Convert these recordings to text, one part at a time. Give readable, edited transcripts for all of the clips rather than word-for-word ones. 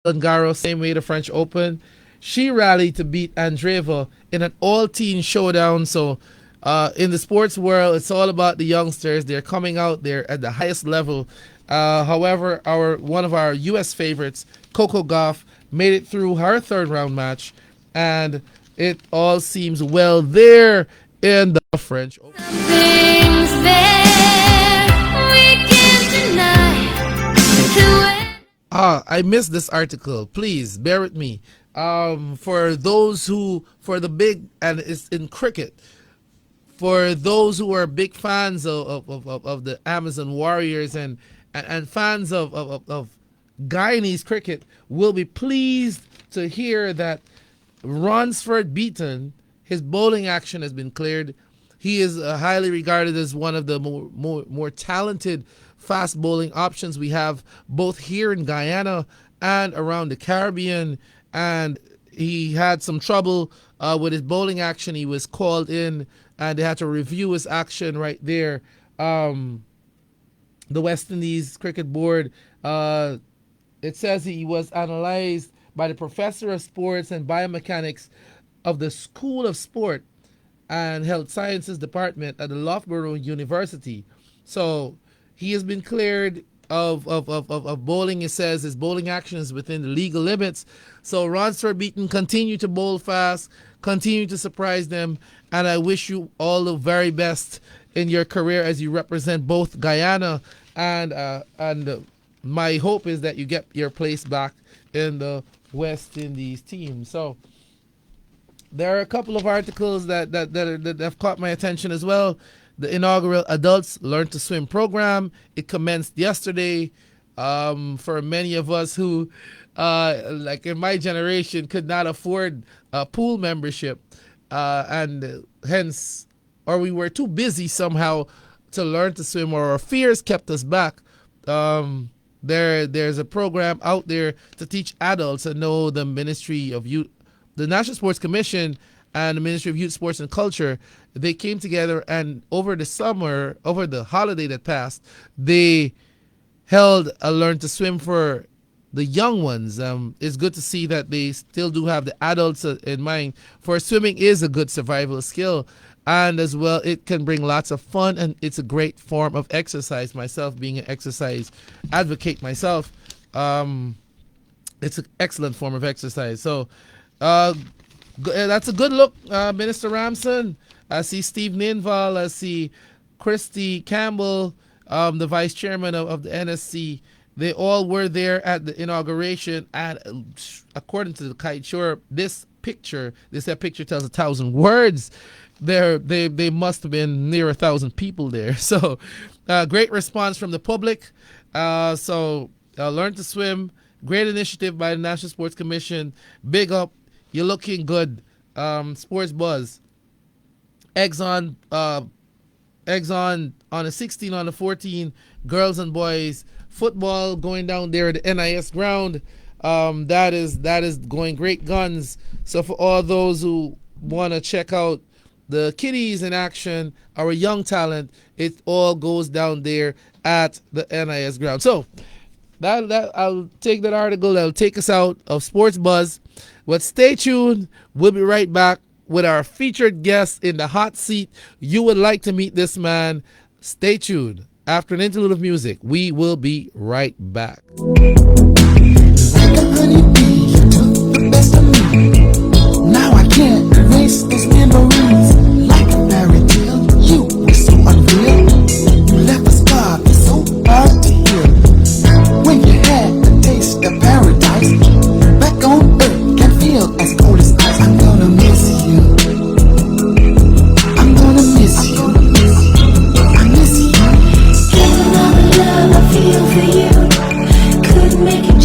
Garros, same way the French Open. She rallied to beat Andreeva in an all-teen showdown. So, in the sports world, it's all about the youngsters. They're coming out there at the highest level. However, our one of our U.S. favorites, Coco Gauff, made it through her third round match, and it all seems well there in the French Open. I missed this article. Please bear with me. For the big, and it's in cricket, for those who are big fans of the Amazon Warriors and fans of Guyanese cricket, will be pleased to hear that Ronsford Beaton, his bowling action has been cleared. He is highly regarded as one of the more talented fast bowling options we have both here in Guyana and around the Caribbean. And he had some trouble with his bowling action. He was called in and they had to review his action right there. The West Indies Cricket Board, it says he was analyzed by the professor of sports and biomechanics of the School of Sport and Health Sciences Department at the Loughborough University. So he has been cleared of bowling. It says his bowling action is within the legal limits. So Ronsford Beaton, continue to bowl fast, continue to surprise them, and I wish you all the very best in your career as you represent both Guyana and my hope is that you get your place back in the West Indies team. So there are a couple of articles that have caught my attention as well. The inaugural Adults Learn to Swim program, it commenced yesterday. For many of us who, like in my generation, could not afford a pool membership, and hence, or we were too busy somehow to learn to swim, or our fears kept us back. There's a program out there to teach adults. I know the Ministry of Youth, the National Sports Commission, and the Ministry of Youth, Sports and Culture, they came together and over the summer, over the holiday that passed, they held a Learn to Swim for the young ones. It's good to see that they still do have the adults in mind, for swimming is a good survival skill, and as well it can bring lots of fun, and it's a great form of exercise. Myself being an exercise advocate myself, it's an excellent form of exercise. So that's a good look, Minister Ramson. I see Steve Ninval, I see Christy Campbell, the vice chairman of the NSC. They all were there at the inauguration, and according to the Kite Shore, this picture tells 1,000 words. They must have been near 1,000 people there. So great response from the public. So Learn to Swim, great initiative by the National Sports Commission. Big up, you're looking good. Sports Buzz, Exxon on the 16, on the 14, girls and boys football going down there at the NIS ground. That is going great guns. So for all those who want to check out the kiddies in action, our young talent, it all goes down there at the NIS ground. So that I'll take that article. That'll take us out of Sports Buzz. But stay tuned. We'll be right back with our featured guest in the hot seat. You would like to meet this man. Stay tuned. After an interlude of music, we will be right back. Like a honeybee, you took the best of me. Now I can't erase those memories. Like a fairy tale, you were so unreal. You left a scar that's so hard to heal. When you had the taste of paradise, back on earth can feel as cold as ice. I'm gonna miss you. I'm gonna miss you. I miss you. Given all the love I feel for you, couldn't make it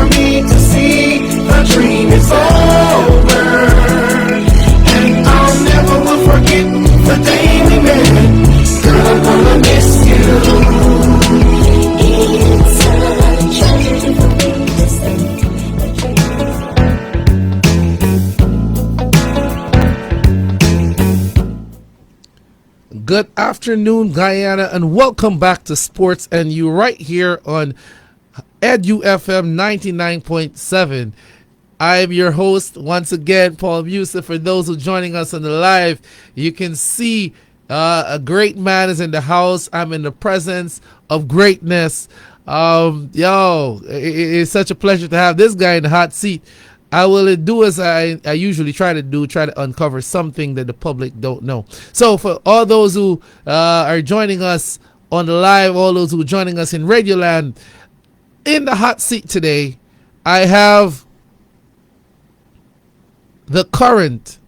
me to see the dream is over. And I'll never will forget the day we met. Girl, I'm gonna miss you. It's a tragedy for me to say that Good afternoon, Guyana, and welcome back to Sports and You right here on EduFM 99.7. I'm your host once again, Paul Musa. For those who are joining us on the live, you can see a great man is in the house. I'm in the presence of greatness. It's such a pleasure to have this guy in the hot seat. I will do as I usually try to uncover something that the public don't know. So for all those who are joining us on the live, all those who are joining us in Radioland, in the hot seat today, I have the current,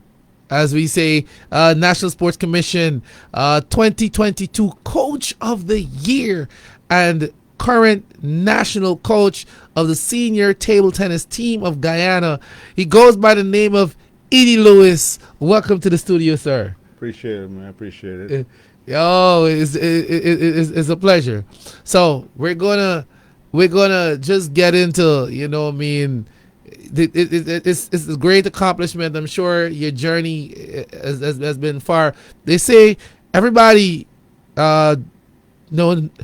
as we say, National Sports Commission 2022 Coach of the Year and current national coach of the senior table tennis team of Guyana. He goes by the name of Eddie Lewis. Welcome to the studio, sir. Appreciate it, man. Appreciate it. It's a pleasure. So we're gonna just get into, it's a great accomplishment. I'm sure your journey has been far. They say everybody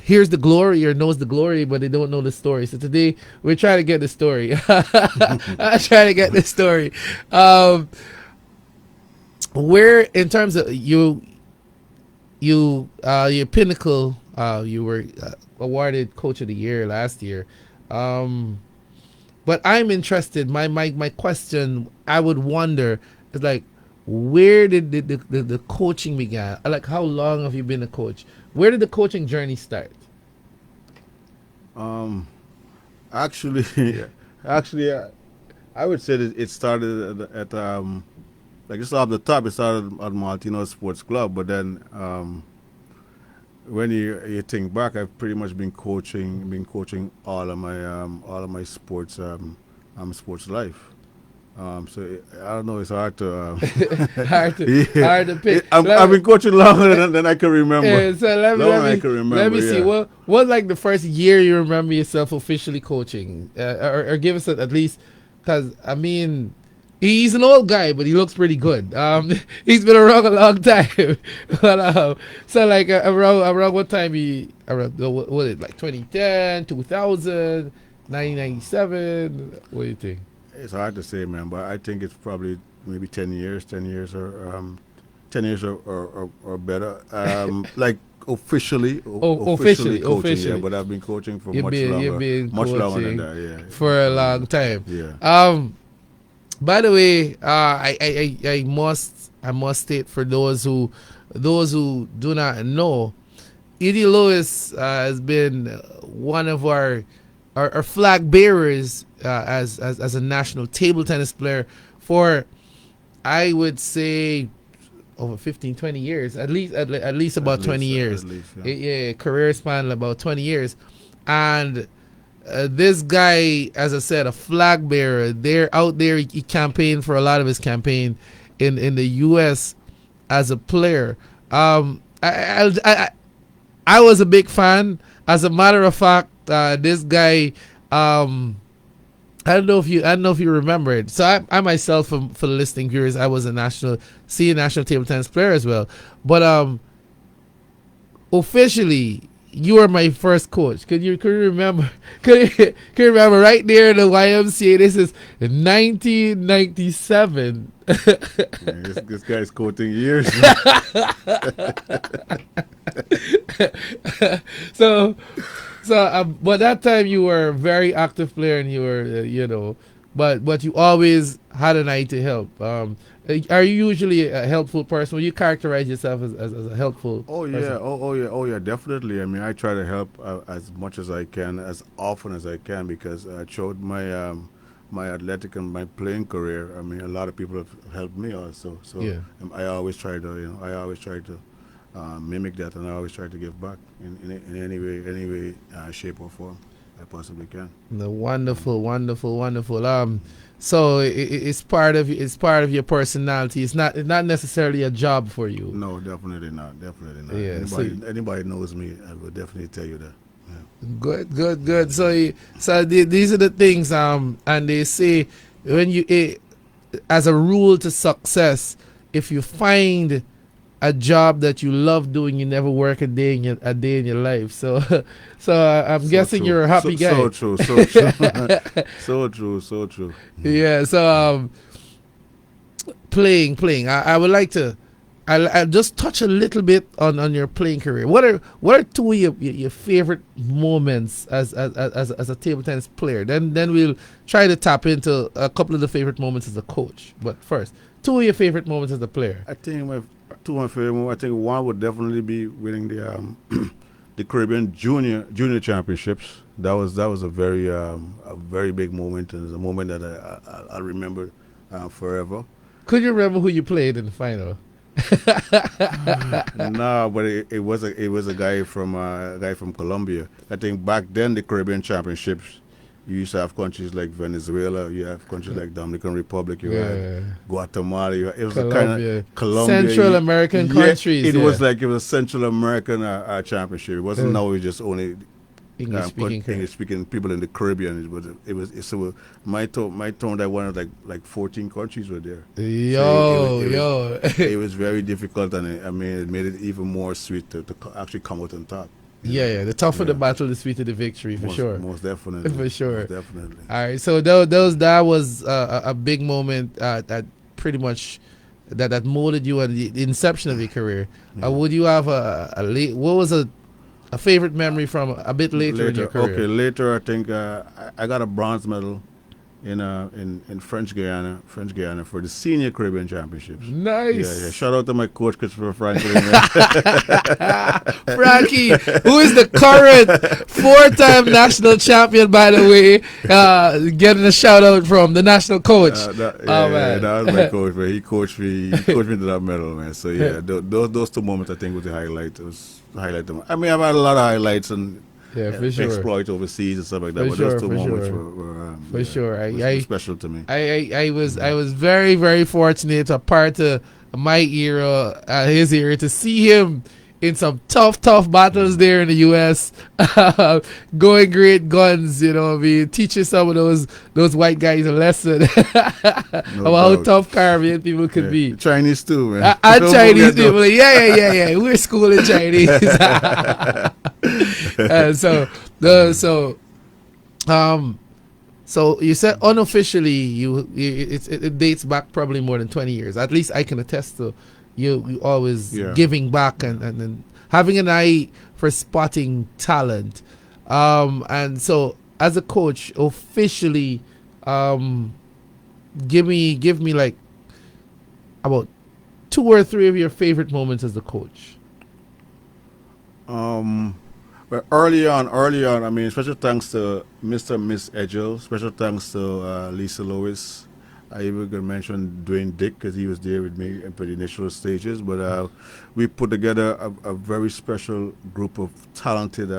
hears the glory or knows the glory, but they don't know the story. So today we're trying to get the story. I'm trying to get the story. Where, in terms of your pinnacle, you were awarded Coach of the Year last year. But I'm interested. My question, I would wonder, is like, where did the coaching begin? Like, how long have you been a coach? Where did the coaching journey start? Actually, I would say that it started at like just off the top. It started at Maltino Sports Club, but then when you think back, I've pretty much been coaching all of my sports sports life. So I don't know. It's hard to hard to pick. I've been coaching longer than I can remember. Yeah, so let me see. What like the first year you remember yourself officially coaching, or give us at least, because I mean, he's an old guy, but he looks pretty good. He's been around a long time. But so like around what time what is it, like 2010, 2000, 1997? What do you think? It's hard to say, man, but I think it's probably maybe 10 years or 10 years or better. Like officially coaching, yeah, but I've been coaching for much longer than that, yeah. For a long time. Yeah. By the way, I must state for those who do not know, Eddie Lewis has been one of our flag bearers as a national table tennis player for, I would say, over 15, 20 years, at least about 20 years. Yeah, career span about 20 years. And this guy, as I said, a flag bearer, they're out there. He campaigned for a lot of his campaign in the U.S. as a player. I was a big fan. As a matter of fact, this guy, I don't know if you remember it. So I myself, for the listening viewers, I was a senior national table tennis player as well. But officially, you were my first coach. Could you remember? Could you remember right there in the YMCA? This is 1997. This guy's coaching years. But that time you were a very active player, and you were, but you always had an eye to help. Are you usually a helpful person? Will you characterize yourself as a helpful person? Yeah, definitely. I mean, I try to help as much as I can, as often as I can, because I showed my my athletic and my playing career. I mean, a lot of people have helped me also. So yeah. I always try to mimic that, and I always try to give back in any way, shape or form. possibly can. No, wonderful, wonderful, wonderful. So it's part of your personality. It's not necessarily a job for you. No, definitely not. Definitely not. Yeah, Anybody knows me, I will definitely tell you that. Good. So these are the things. And they say when you, as a rule to success, if you find a job that you love doing, you never work a day in your life. So I'm guessing true. you're a happy guy. So true. So true. Yeah. So playing. I would like to. I'll just touch a little bit on your playing career. What are two of your favorite moments as a table tennis player? Then we'll try to tap into a couple of the favorite moments as a coach. But first, two of your favorite moments as a player. I think two of my favorite moments. I think one would definitely be winning the the Caribbean Junior Championships. That was a very big moment, and it's a moment that I remember forever. Could you remember who you played in the final? No, but it was a guy from Colombia. I think back then the Caribbean Championships, you used to have countries like Venezuela, you have countries like Dominican Republic, you had Guatemala, it was Colombia. a kind of Colombia, Central American countries. It was like it was a Central American championship. It wasn't always just only English speaking people in the Caribbean. My town that one of like 14 countries were there. It was very difficult, and it made it even more sweet to actually come out on top. Yeah. The tougher the battle, the sweeter the victory, for sure. Most definitely. For sure. Most definitely. All right. So that was a big moment that pretty much that molded you at the inception of your career. Yeah. Would you have what was a favorite memory from a bit later in your career? Okay, later I think I got a bronze medal in French Guiana for the Senior Caribbean Championships. Nice. Yeah. Shout out to my coach, Christopher Franklin. Frankie, who is the current 4-time national champion, by the way, getting a shout out from the national coach. That was my coach, man. He coached me to that medal, man. So yeah, those two moments I think was the highlight. It was the highlight. I mean, I've had a lot of highlights and for sure. exploits overseas and stuff like that. But those two moments were special to me. I was very, very fortunate, a part of my era, his era, to see him in some tough battles there in the U.S. Going great guns, teaching some of those white guys a lesson about how tough Caribbean people could be. Chinese too, man. And Chinese people, yeah. We're schooling Chinese. So you said unofficially it dates back probably more than 20 years. At least I can attest to you always giving back and having an eye for spotting talent. And so as a coach, officially, give me like about 2 or 3 of your favorite moments as a coach. But early on, I mean, special thanks to Mr. and Miss Edgel, special thanks to Lisa Lewis. I even could mention Dwayne Dick because he was there with me for the initial stages. But we put together a very special group of talented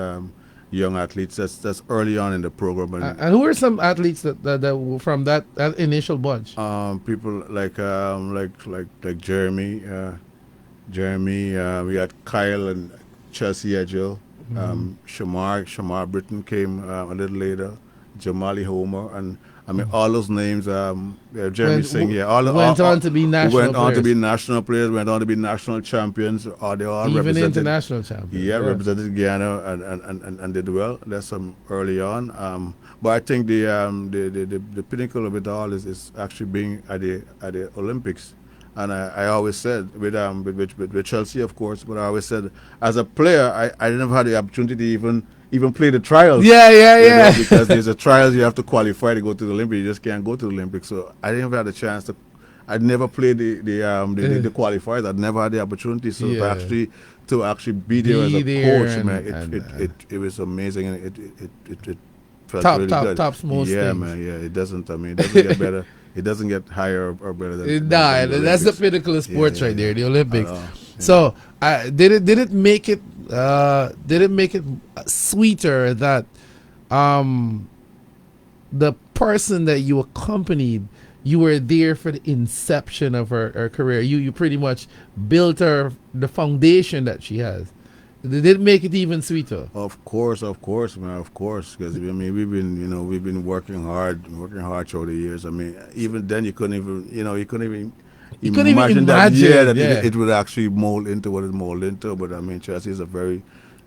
young athletes. That's early on in the program. And who are some athletes that from that initial bunch? People like Jeremy. We had Kyle and Chelsea Edgel. Shamar Britton came a little later. Jamali Homer, and I mean all those names. Jeremy Singh, went on to be national players. Went on to be national players. Went on to be national champions. They all even represented international champions. Yeah, represented Guyana and did well. That's some early on. But I think the pinnacle of it all is actually being at the Olympics. And I always said with Chelsea, of course, but I always said as a player, I never had the opportunity to even play the trials. Yeah. Because there's a trials you have to qualify to go to the Olympics. You just can't go to the Olympics. So I didn't have the chance to. I'd never played the qualifiers. I'd never had the opportunity. So to actually be there as a coach, man, it was amazing, and it felt really good. Tops most things. Man. Yeah, it doesn't. I mean, it doesn't get better. It doesn't get higher or better than that's the pinnacle of sports right there, the Olympics. So did it make it sweeter that the person that you accompanied, you were there for the inception of her career. You pretty much built her the foundation that she has. Did it make it even sweeter? Of course, man, of course. Because I mean, we've been working hard through the years. I mean, even then, you couldn't even imagine that. Yeah, that it would actually mold into what it molded into. But I mean, Chelsea is a very,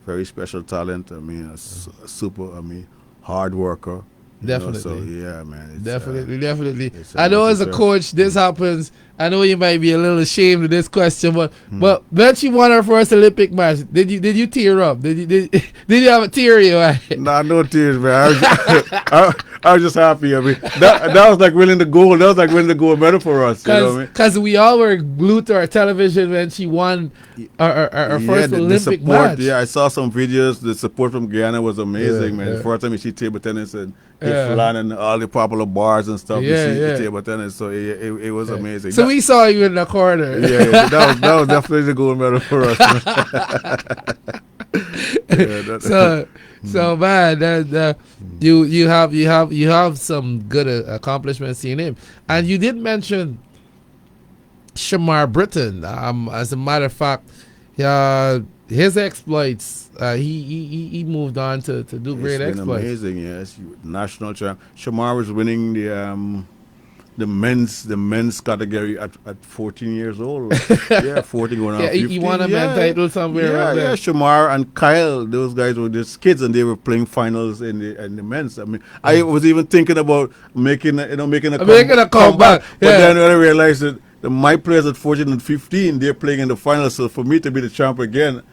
very special talent. I mean, a super. I mean, hard worker. Definitely. So yeah, man. It's, definitely. I know as a coach, this happens. I know you might be a little ashamed of this question, but when she won her first Olympic match, did you tear up? Did you have a tear in your eye? Nah, no tears, man. I was just happy. I mean, that was like winning the gold. That was like winning the gold medal for us. Because we all were glued to our television when she won our first Olympic match. Yeah, I saw some videos. The support from Guyana was amazing, man. The first time she table tennis and flying and all the popular bars and stuff. Table tennis, so it was amazing. So we saw you in the corner. That was definitely the gold medal for us. So man, you have some good accomplishments in him, and you did mention Shamar Britton. As a matter of fact, his exploits. He moved on to do great exploits. Amazing, yes. National champ. Shamar was winning the men's category at 14 years old. 14 going on 15. He won a men's title somewhere around there. Shamar and Kyle, those guys were just kids, and they were playing finals in the men's. I mean, I was even thinking about making a comeback. But then when I realized that my players at 14 and 15, they're playing in the finals. So for me to be the champ again,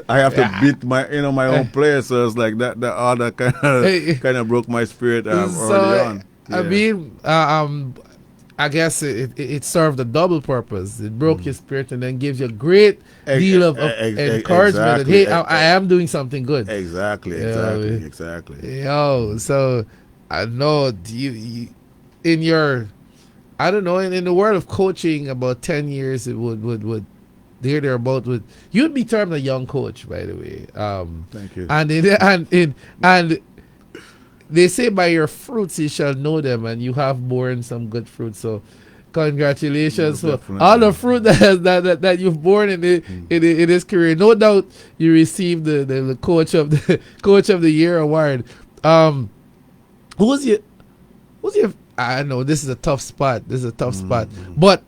I have to beat my own players. So it's like that all that kind of broke my spirit early on. I mean, I guess it served a double purpose. It broke your spirit and then gives you a great deal of encouragement that, hey, I am doing something good. Exactly. So I know you in your, I don't know, in the world of coaching, about 10 years, it would thereabout would, you'd be termed a young coach, by the way. Thank you. And they say by your fruits you shall know them, and you have borne some good fruit. So congratulations for all the fruit that you've borne in his career. No doubt you received the coach of the year award. Who's your I know this is a tough spot. But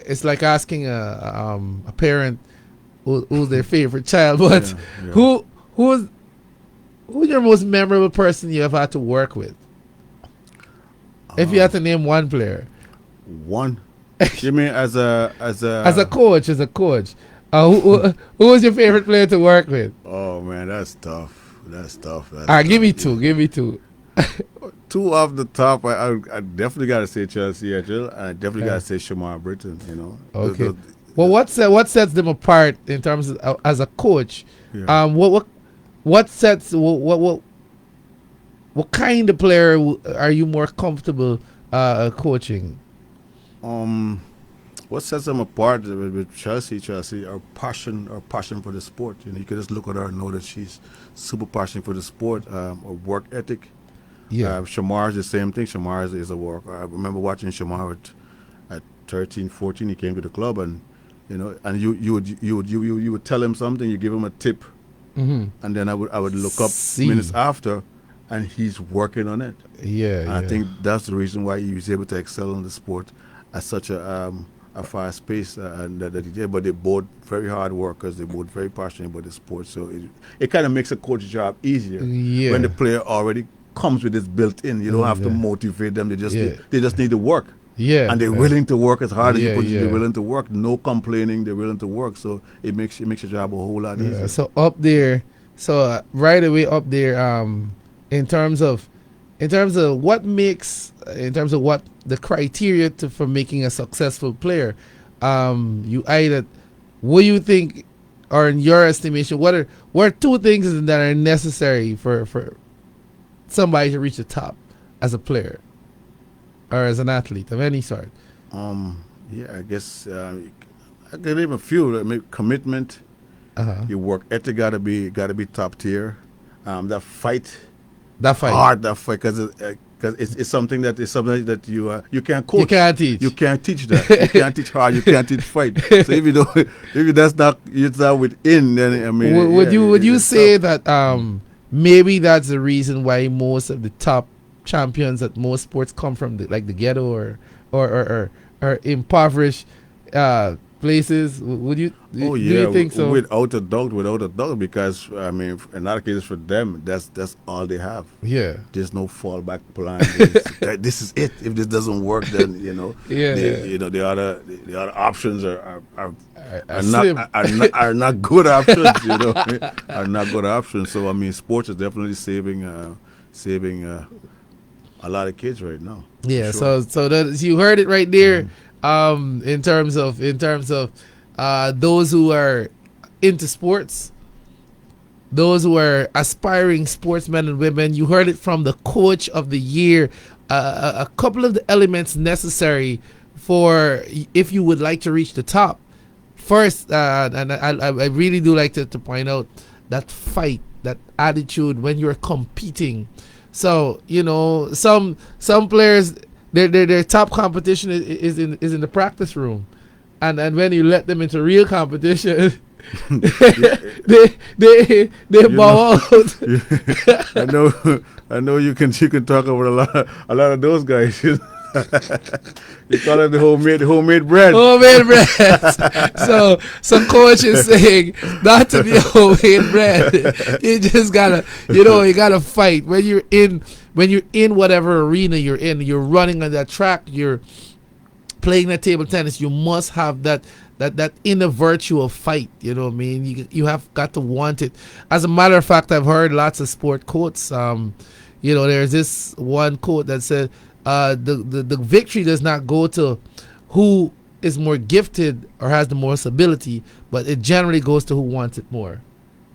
it's like asking a parent who's their favorite child. But who's your most memorable person you have had to work with? If you had to name one player. One? You mean as a coach? Who was your favorite player to work with? Oh man, that's tough. Give me two. Two off the top, I definitely got to say Chelsea Edgell, and I definitely got to say Shamar Britton. Okay. Well, what sets them apart in terms of as a coach? Yeah. What kind of player are you more comfortable coaching? What sets them apart with Chelsea, our passion for the sport. You can just look at her and know that she's super passionate for the sport. Her work ethic. Yeah. Shamar is the same thing. Shamar is a worker. I remember watching Shamar at 13, 14. He came to the club, and and you would tell him something. You give him a tip, and then I would look up minutes after, and he's working on it. Yeah. I think that's the reason why he was able to excel in the sport at such a fast pace, and that he did. But they're both very hard workers. They're both very passionate about the sport. So it kind of makes a coach's job easier when the player already comes with this built in. You don't have to motivate them. They just need to work. Yeah. And they're willing to work as hard as you put. They're willing to work. No complaining. They're willing to work. So it makes your job a whole lot easier. So up there, right away up there, in terms of what makes, in terms of what the criteria for making a successful player, what do you think, or in your estimation, what are two things that are necessary for somebody to reach the top as a player or as an athlete of any sort? I guess I can name a few. Maybe commitment. Your work ethic gotta be top tier. That fight That fight. hard that fight because it's something that you can't coach. You can't teach. You can't teach that. You can't teach hard. You can't teach fight. So if that's not it's not within, then I mean, would you say that maybe that's the reason why most of the top champions at most sports come from the ghetto or impoverished places? Would you? Oh yeah, do you think so? Without a doubt, because I mean, in other cases for them, that's all they have. Yeah. There's no fallback plan. This is it. If this doesn't work, then the other options are not good options. Are not good options. So I mean, sports is definitely saving a lot of kids right now. Yeah. Sure. So that you heard it right there. In terms of those who are into sports, those who are aspiring sportsmen and women, you heard it from the coach of the year. A couple of the elements necessary for if you would like to reach the top. First, and I really do like to point out that fight, that attitude when you're competing. So some players. Their top competition is in the practice room, and when you let them into real competition, they bow out. I know you can talk about a lot of those guys. You call it the homemade bread. Homemade bread. So coach is saying not to be homemade bread. You just gotta you gotta fight when you're in whatever arena you're in. You're running on that track. You're playing that table tennis. You must have that inner virtual fight. You know what I mean? You have got to want it. As a matter of fact, I've heard lots of sport quotes. There's this one quote that said, the victory does not go to who is more gifted or has the most ability, but it generally goes to who wants it more.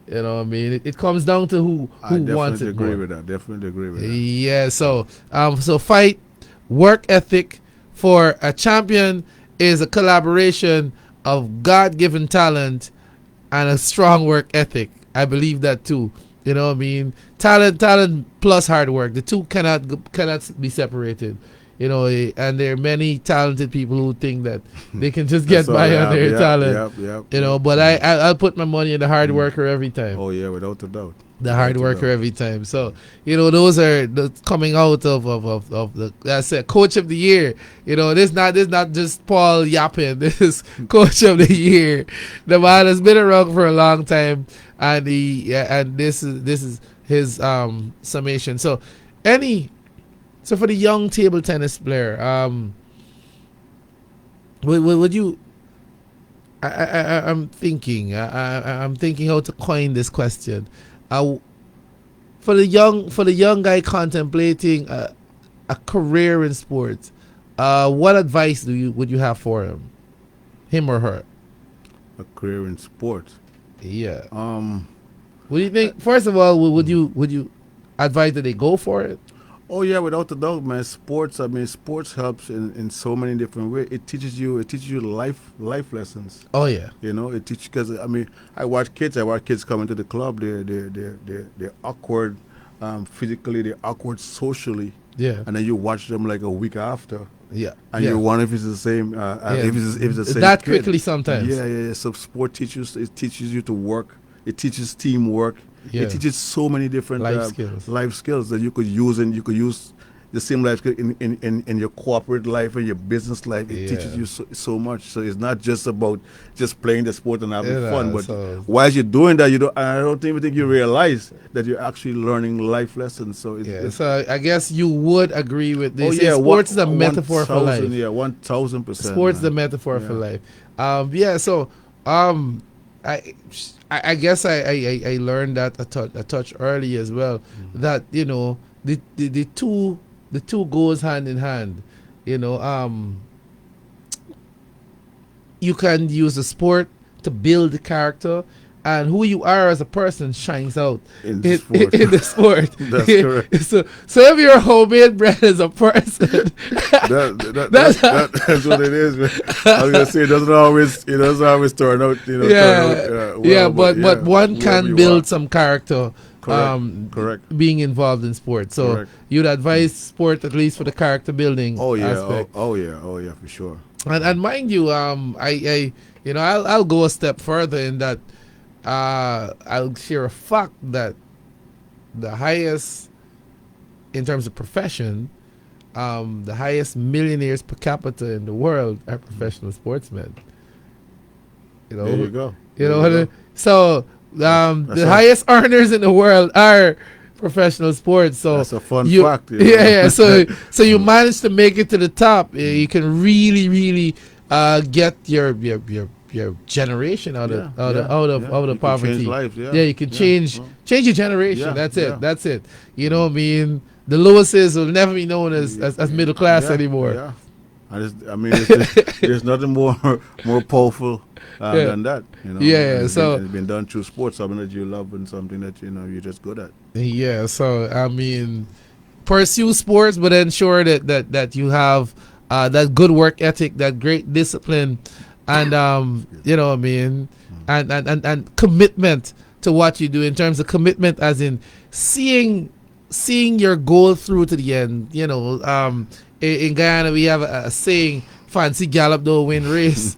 You know what I mean? It comes down to who wants it more. Definitely agree with that. Yeah. So fight, work ethic for a champion is a collaboration of God-given talent and a strong work ethic. I believe that too. You know what I mean? Talent plus hard work. The two cannot be separated. And there are many talented people who think that they can just get by on their talent. Yep. But I'll put my money in the hard worker every time. Oh yeah, without a doubt. The hard worker every time. So those are the coming out of the I said coach of the year. This not just Paul yapping. This is coach of the year. The man has been around for a long time, and this is his summation. So for the young table tennis player, would you? I'm thinking how to coin this question. For the young guy contemplating a career in sports, what advice would you have for him or her? A career in sports. Yeah. What do you think? First of all, would you advise that they go for it? Oh yeah, without a doubt, man. Sports helps in so many different ways. It teaches you life lessons. Oh yeah. It teaches, because I watch kids come into the club. They're awkward, physically. They're awkward socially. Yeah. And then you watch them like a week after. Yeah. And you wonder if it's the same. If it's the same. That kid. quickly sometimes. Yeah. So sport teaches you to work. It teaches teamwork. Yeah. It teaches so many different life skills that you could use, and you could use the same life skill in your corporate life and your business life. It teaches you so much. So it's not just about just playing the sport and having fun, but while you're doing that, I don't even think you realize that you're actually learning life lessons. So so I guess you would agree with this. Oh yeah, sports is a metaphor for life. Yeah, 1,000%. Sports is a metaphor for life. I guess I learned that a touch early as well. Mm-hmm. That the two goes hand in hand. You can use the sport to build the character, and who you are as a person shines out in the sport. That's correct. So if you're homemade bread as a person, that's what it is, man. I was gonna say it doesn't always turn out. But one can build some character Correct. being involved in sport. So Correct. you'd advise sport at least for the character building Oh yeah. aspect. Oh yeah, for sure. And mind you, I'll go a step further in that I'll share a fact that the highest in terms of profession, the highest millionaires per capita in the world are professional sportsmen. You know, There you go. you There know you what I- go. so That's the a- highest earners in the world are professional sports. So That's a fun you, fact. you yeah, know. so you manage to make it to the top. You can really get your generation out of Yeah, out yeah, of out of yeah. out You of can poverty. change lives, yeah. You can Yeah, change well, change your generation. Yeah, That's yeah. it. That's it. You know what I mean? The Lewises will never be known as middle class yeah, anymore. Yeah. There's nothing more powerful Yeah. than that. You know. Yeah, And so- it's been done through sports, something that you love and something that you're just good at. Yeah, so I mean, pursue sports, but ensure that you have that good work ethic, that great discipline, and you know what I mean, and commitment to what you do in terms of commitment, as in seeing your goal through to the end. You know, in Guyana we have a saying. Fancy gallop don't win race.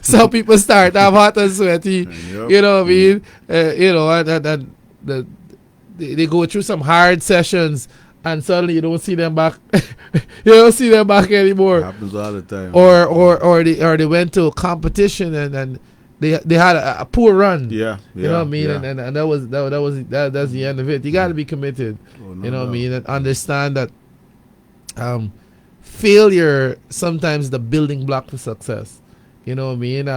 Some people start off hot and sweaty. Yep. You know what I mean? You know, and they go through some hard sessions, and suddenly you don't see them back. You don't see them back It anymore. happens all the time. Or they went to a competition and they had a poor run. yeah, You know what I mean? Yeah. And that's the end of it. You got to be committed. Oh, no You know what I doubt. mean? And understand that failure sometimes the building block for success. You know what I mean?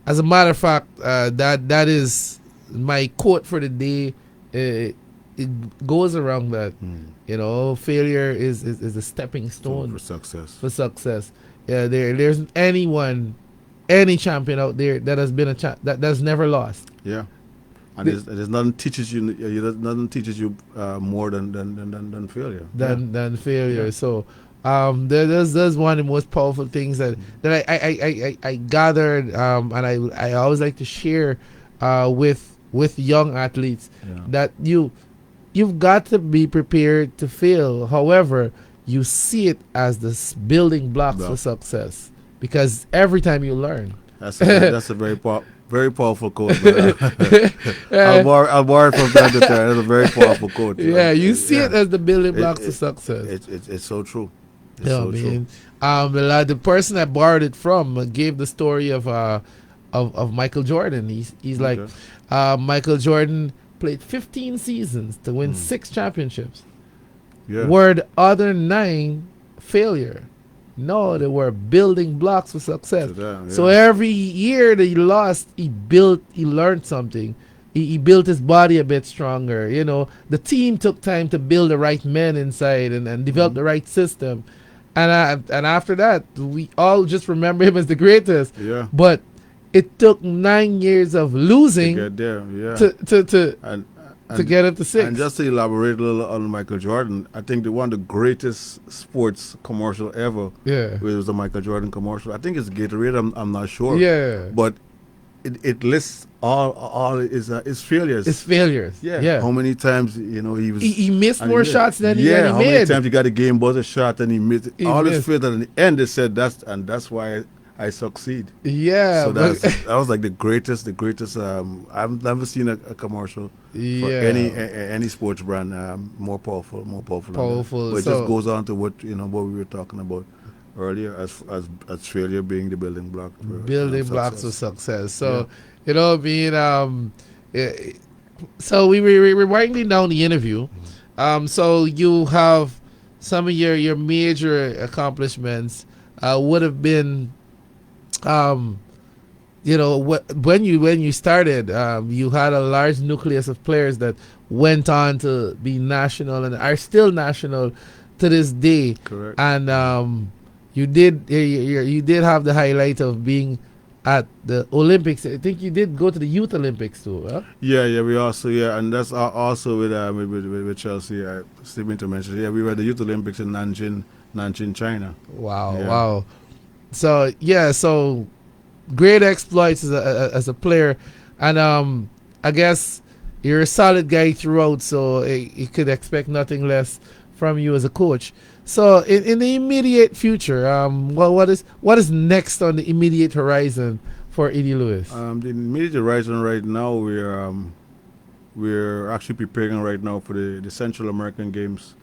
As a matter of fact, that is my quote for the day. It goes around that. You know, failure is a stepping stone for success. for success. Yeah, there's any champion out there that has been that's never lost. Yeah. And there's nothing teaches you. Nothing teaches you more than failure. Than failure. Yeah. So there's one of the most powerful things that I gathered, and I always like to share with young athletes Yeah. that you've got to be prepared to fail. However, you see it as the building blocks Yeah. for success, because every time you learn. That's a very powerful quote. But, I'll borrow it from time to time. That's a very powerful quote. Yeah, you see Yeah. it as the building It- blocks it- for success. It's so true. It's Yeah, so I true. mean, the person I borrowed it from gave the story of Michael Jordan. He's like, Okay. Michael Jordan played 15 seasons to win 6 championships. Yeah. Were the other 9 failure? No, they were building blocks for success. To that, So yeah. every year that he lost, he learned something. He built his body a bit stronger. You know, the team took time to build the right men inside and develop the right system. And after that, we all just remember him as the greatest. Yeah. But it took 9 years of To losing get there. Yeah. to And get up to 6. And just to elaborate a little on Michael Jordan, I think one of the greatest sports commercial ever Yeah. was the Michael Jordan commercial. I think it's Gatorade. I'm not sure. Yeah. But it lists all his failures. It's failures. yeah. Yeah. How many times he was. He missed and more missed. shots than he how many made. times he got a game buzzer shot and he missed it. He All his missed. failures. And in the end, they said that's why I succeed. Yeah. So but- that was like the greatest. I've never seen a commercial for Yeah. any sports brand more powerful than that. Powerful, But it so- just goes on to what we were talking about earlier as failure being the building block. Building blocks of success. success. So you know, so we're winding down the interview. So you have some of your major accomplishments would have been, you know, when you started, you had a large nucleus of players that went on to be national and are still national to this day. Correct. And you did have the highlight of being at the Olympics. I think you did go to the Youth Olympics too, huh? Yeah, we also and that's also with Chelsea. Still mean to mention. Yeah, we were at the Youth Olympics in Nanjing, China. Wow, Yeah. wow. So great exploits as a player, and I guess you're a solid guy throughout, so you could expect nothing less from you as a coach. So in the immediate future, what is next on the immediate horizon for Eddie Lewis? The immediate horizon right now, we're actually preparing right now for the Central American Games,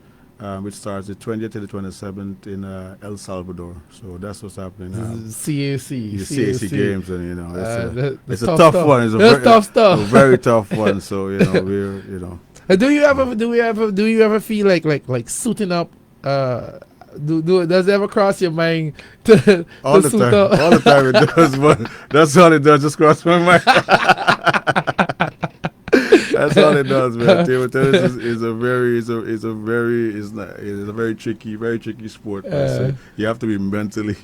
which starts the 20th to the 27th in El Salvador. So that's what's happening. CAC. The CAC games, and it's a tough tough one. It's a tough stuff. A very tough one. So Do you ever feel like suiting up? Does it ever cross your mind to all the suit time? up? All the time it does, but that's all it does. Just cross my mind. That's all it does, man. Table tennis is a very tricky sport. So you have to be mentally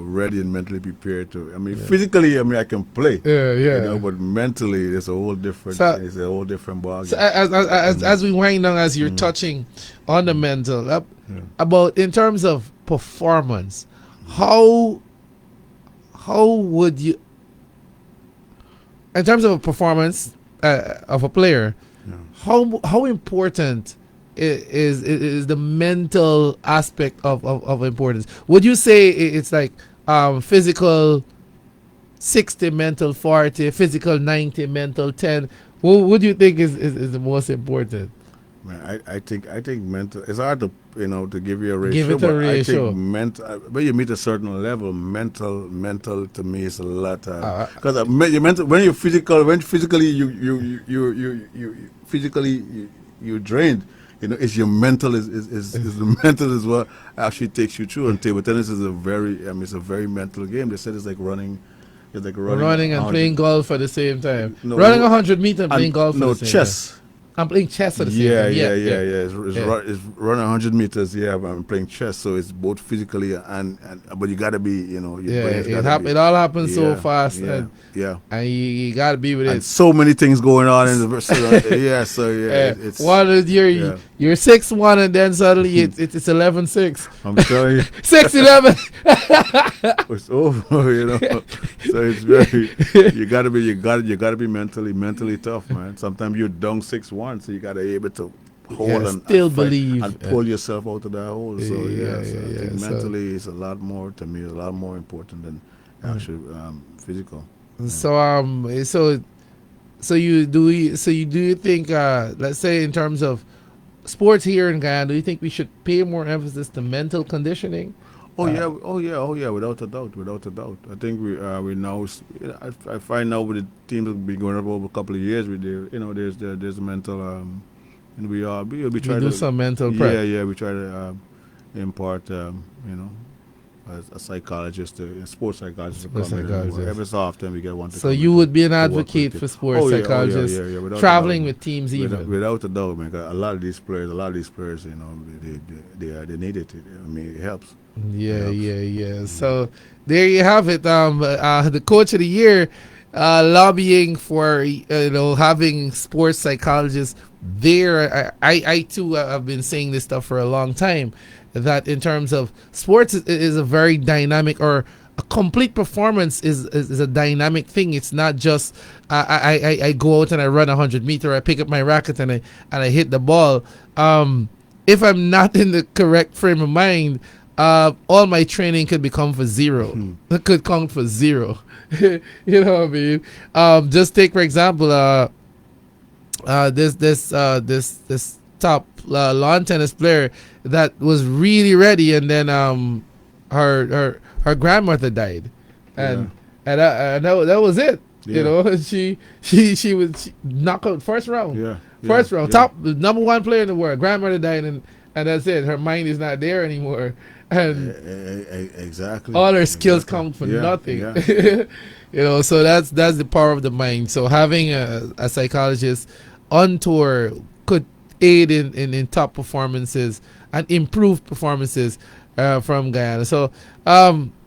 ready and mentally prepared to. I mean, physically, I can play. But mentally, it's a whole different. It's a whole different ballgame. So as we wind down, as you're touching on the mental, about in terms of performance, how would you? In terms of a performance of a player, how important is the mental aspect of importance? Would you say it's like physical 60, mental 40, physical 90, mental 10? What do you think is the most important? Man, I think mental. It's hard to give you a ratio. Give it a ratio. I think mental. When you meet a certain level, mental to me is a lot. Because you mental when physically you're drained. It's your mental is the mental is what actually takes you through. And table tennis is a very mental game. They said it's like running. Running and playing golf at the same time. Running 100 meters and playing golf. No, chess. I'm playing chess at the same time. It's running 100 meters. Yeah, I'm playing chess, so it's both physically and but you gotta be, your brain's gotta be. It all happens so fast, and you gotta be with and it. so many things going on in the it's one is you're 6-1 and then suddenly it's 11-6. I'm telling you, 6-11. It's over, So it's very you gotta be mentally tough, man. Sometimes you're down 6-1. So you gotta be able to hold and still fight believe and pull yourself out of that hole. So I think mentally is a lot more important than actually physical. So do you think let's say in terms of sports here in Guyana, do you think we should pay more emphasis to mental conditioning? Oh yeah, without a doubt. I think we now. I find now with the team that's been going up over a couple of years, there's the mental. We try to do some mental prep. We try to impart, a psychologist, a sports psychologist to come in. Every so often we get one. So you would be an advocate for sports psychologists traveling with teams even. Without a doubt, man. A lot of these players, they need it. It helps. So there you have it. The coach of the year lobbying for having sports psychologists there. I too have been saying this stuff for a long time, that in terms of sports is a very dynamic, or a complete performance is a dynamic thing. It's not just I go out and I run 100 meters, I pick up my racket and I hit the ball. If I'm not in the correct frame of mind, all my training could become for zero. It could count for zero. You know what I mean? Just take for example, this top lawn tennis player that was really ready, and then her grandmother died, and that was it. She was knocked out first round. First round, top number one player in the world. Grandmother died, and that's it. Her mind is not there anymore. And exactly, all her skills count for nothing. So that's the power of the mind. So having a psychologist on tour could aid in top performances and improve performances from Guyana. So as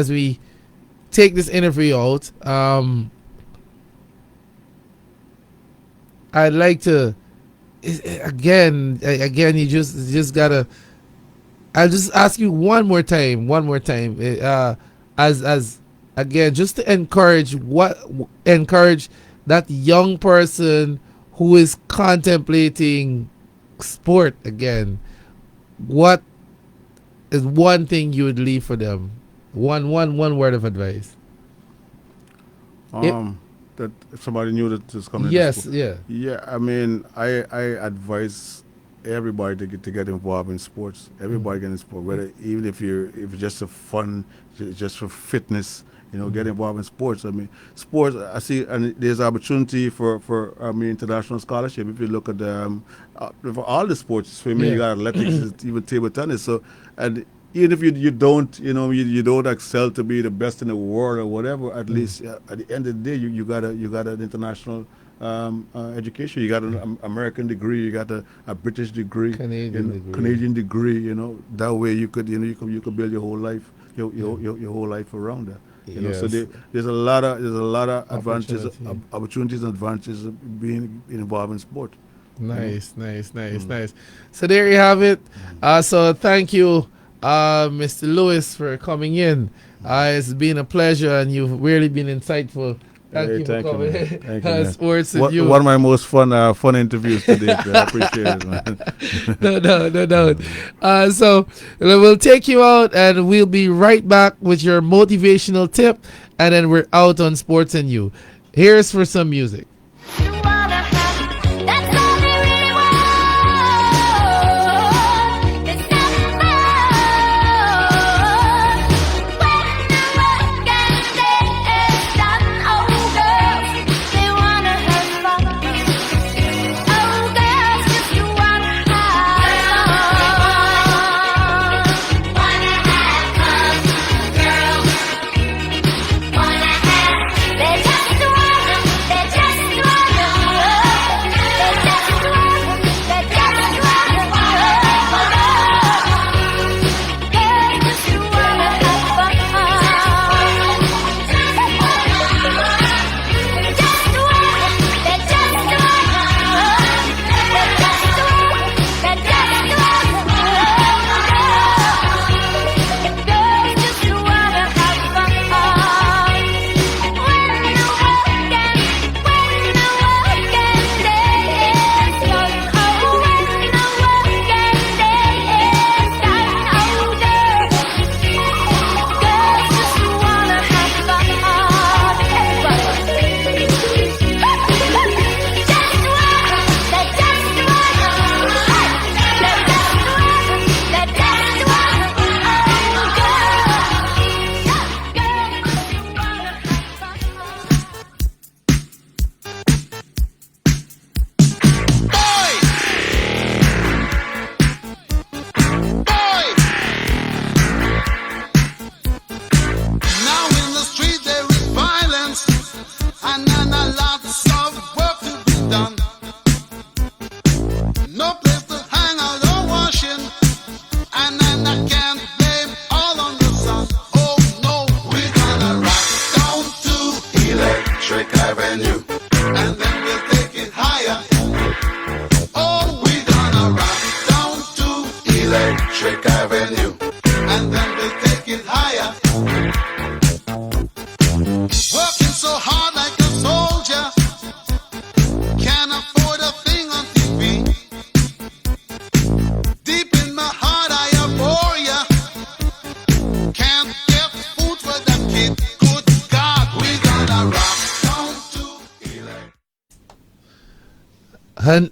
we take this interview out, I'd like to again you just gotta. I'll just ask you one more time. as again, just to encourage that young person who is contemplating sport again, what is one thing you would leave for them? One word of advice. That if somebody new that is coming. Yes, into yeah. Yeah, I mean, I advise everybody to get involved in sports. Everybody get in sport, whether even if it's just a fun, just for fitness. Get involved in sports. I mean, sports. I see, and there's opportunity for international scholarship. If you look at for all the sports, swimming, you got athletics, even table tennis. So, and even if you don't, you don't excel to be the best in the world or whatever, at least at the end of the day, you got an international education. You got an American degree. You got a British degree, Canadian degree. That way you could build your whole life, your whole life around that. So there's a lot of advantages, opportunities and advantages of being involved in sport. Nice. So there you have it. So thank you, Mr. Lewis, for coming in. It's been a pleasure, and you've really been insightful. Thank you for coming. Thank you, Sports one of my most fun interviews today. I appreciate it, man. No. So we'll take you out, and we'll be right back with your motivational tip, and then we're out on Sports and You. Here's for some music.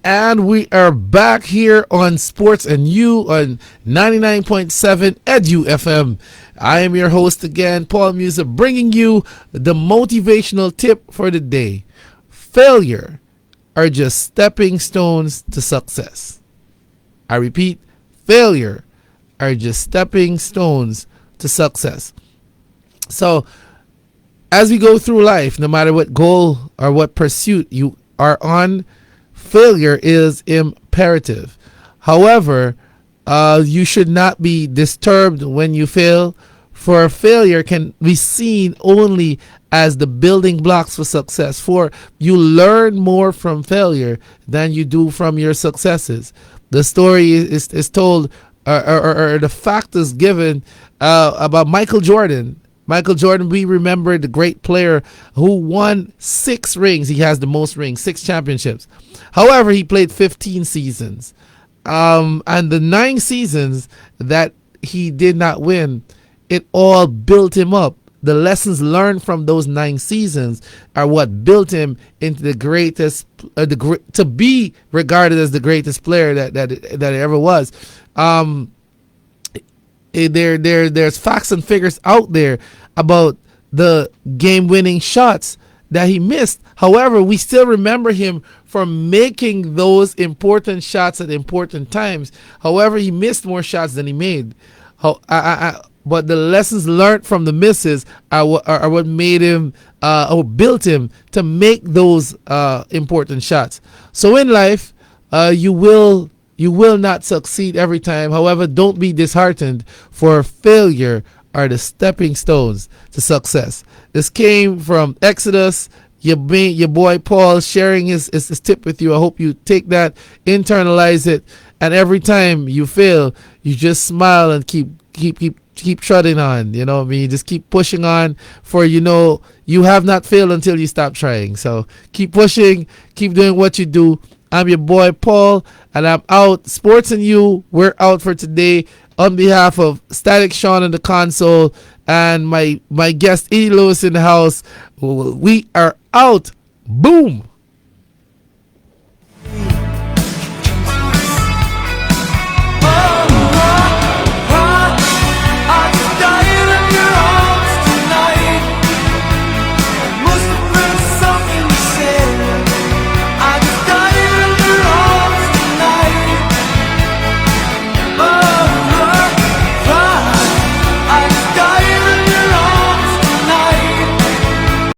And we are back here on Sports and You on 99.7 Edu FM. I am your host again, Paul Musa, bringing you the motivational tip for the day. Failure are just stepping stones to success. I repeat, failure are just stepping stones to success. So, as we go through life, no matter what goal or what pursuit you are on, failure is imperative. However, you should not be disturbed when you fail, for failure can be seen only as the building blocks for success. For you learn more from failure than you do from your successes. The story is told, or the fact is given about Michael Jordan. Michael Jordan, we remember the great player who won 6 rings. He has the most rings, 6 championships. However, he played 15 seasons. And the 9 seasons that he did not win, it all built him up. The lessons learned from those 9 seasons are what built him into the greatest, to be regarded as the greatest player that it ever was. There's facts and figures out there about the game-winning shots that he missed. However, we still remember him for making those important shots at important times. However, he missed more shots than he made. But the lessons learned from the misses are what made him or built him to make those important shots. So in life, you will not succeed every time. However, don't be disheartened, for failure are the stepping stones to success. This came from Exodus. Your boy Paul sharing his tip with you. I hope you take that, internalize it, and every time you fail, you just smile and keep trudging on. You know what I mean? Just keep pushing on, for you have not failed until you stop trying. So keep pushing, keep doing what you do. I'm your boy Paul, and I'm out. Sports and you, we're out for today. On behalf of Static Sean in the console and my guest E. Lewis in the house, we are out. Boom.